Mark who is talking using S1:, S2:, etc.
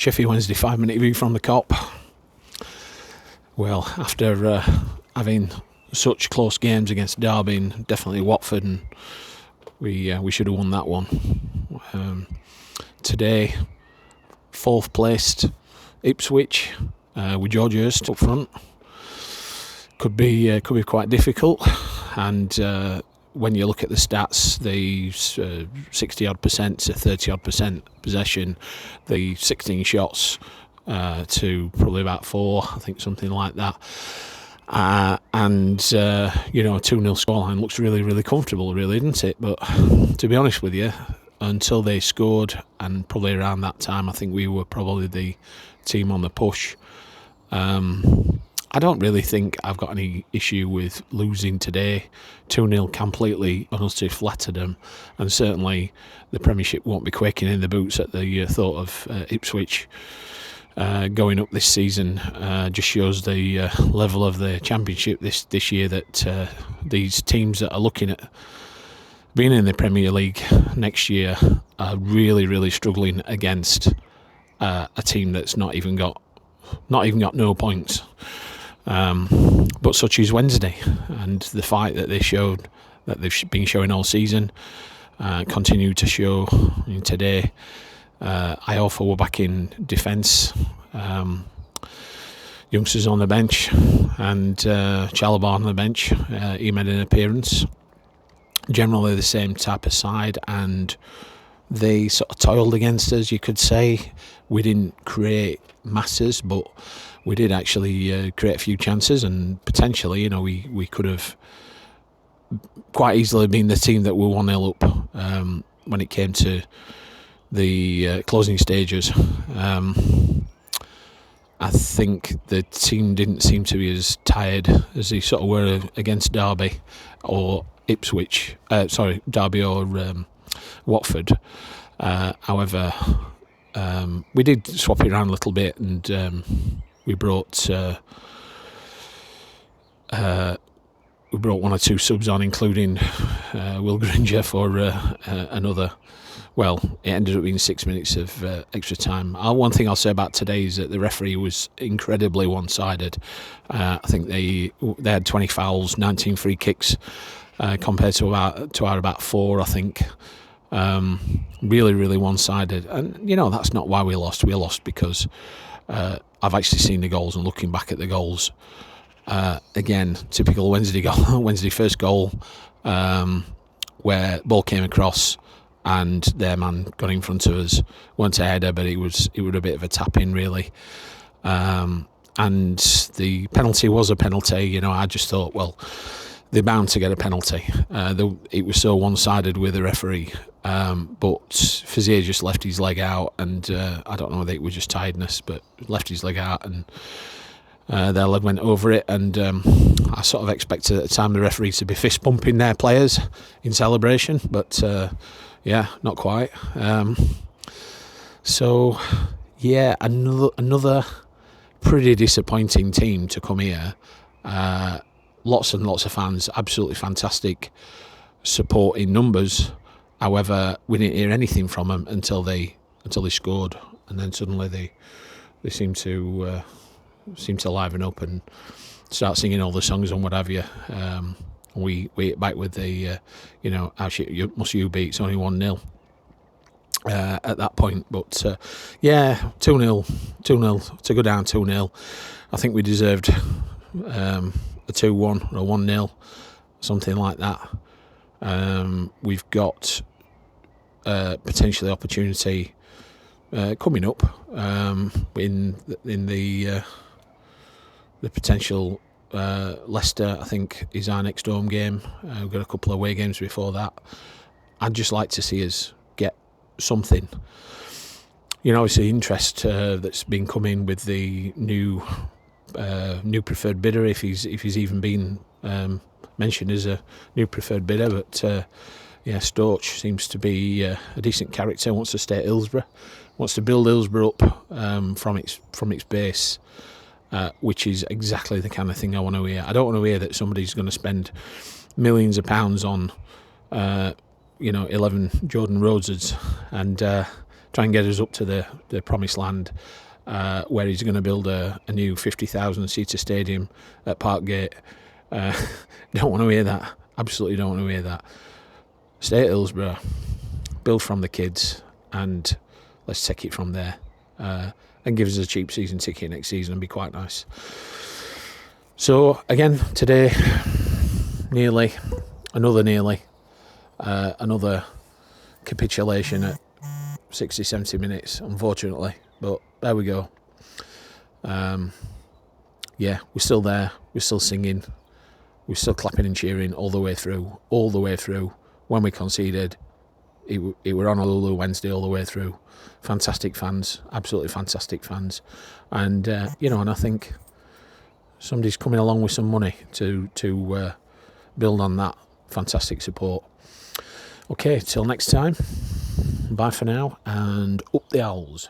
S1: Sheffield Wednesday 5-minute view from the Kop. Well, after having such close games against Derby and definitely Watford, and we should have won that one. Today, 4th placed Ipswich with George Hirst up front. Could be quite difficult, and when you look at the stats, the 60-odd% to 30-odd% possession, the 16 shots to probably about 4, I think, something like that. And a 2-0 scoreline looks really, really comfortable, really, isn't it? But to be honest with you, until they scored, and probably around that time, I think we were probably the team on the push. I don't really think I've got any issue with losing today. 2-0 completely and utterly flattered them, and certainly the Premiership won't be quaking in the boots at the thought of Ipswich going up this season. Just shows the level of the Championship this year, that these teams that are looking at being in the Premier League next year are really, really struggling against a team that's not even got no points. But such is Wednesday, and the fight that they've been showing all season continue to show today. Iorfa were back in defence, youngsters on the bench, and Chalobah on the bench. He made an appearance. Generally the same type of side, and they sort of toiled against us, you could say. We didn't create masses, but we did actually create a few chances, and potentially, we could have quite easily been the team that were 1-0 up when it came to the closing stages. I think the team didn't seem to be as tired as they sort of were against Derby or Ipswich. Derby or Watford. However, we did swap it around a little bit, and we brought 1 or 2 subs on, including Will Granger for another. Well, it ended up being 6 minutes of extra time. One thing I'll say about today is that the referee was incredibly one-sided. I think they had 20 fouls, 19 free kicks, compared to our about 4, I think. Really, really one-sided, and that's not why we lost. We lost because I've actually seen the goals, and looking back at the goals, again, typical Wednesday goal, Wednesday first goal, where ball came across and their man got in front of us. Weren't a header, but it was a bit of a tap in, really. And the penalty was a penalty. I just thought, well, they're bound to get a penalty. It was so one-sided with the referee. But Fazier just left his leg out, and I don't know whether it was just tiredness, but left his leg out, and their leg went over it. And I sort of expected at the time the referee to be fist pumping their players in celebration, but not quite. So yeah, another pretty disappointing team to come here. Lots and lots of fans, absolutely fantastic support in numbers. However, we didn't hear anything from them until they scored, and then suddenly they seem to liven up and start singing all the songs and what have you. We hit back with the how shit must you be? It's only 1-0 at that point, but 2-0 to go down 2-0. I think we deserved a 2-1 or a 1-0, something like that. We've got potentially opportunity coming up in the potential Leicester, I think, is our next home game. We've got a couple of away games before that. I'd just like to see us get something. Obviously interest that's been coming with the new preferred bidder, if he's even been mentioned as a new preferred bidder, but Storch seems to be a decent character, wants to stay at Hillsborough, wants to build Hillsborough up from its base, which is exactly the kind of thing I want to hear. I don't want to hear that somebody's going to spend millions of pounds on 11 Jordan Rhodes's and try and get us up to the promised land, where he's going to build a new 50,000 seater stadium at Parkgate. Don't want to hear that. Absolutely don't want to hear that. Stay at Hillsborough, build from the kids, and let's take it from there. And give us a cheap season ticket next season and be quite nice. So again, today, another capitulation at 60, 70 minutes, unfortunately. But there we go. We're still there. We're still singing. We're still clapping and cheering all the way through. When we conceded, it were on a Lulu Wednesday all the way through. Fantastic fans, absolutely fantastic fans. And, and I think somebody's coming along with some money to build on that fantastic support. Okay, till next time. Bye for now, and up the owls.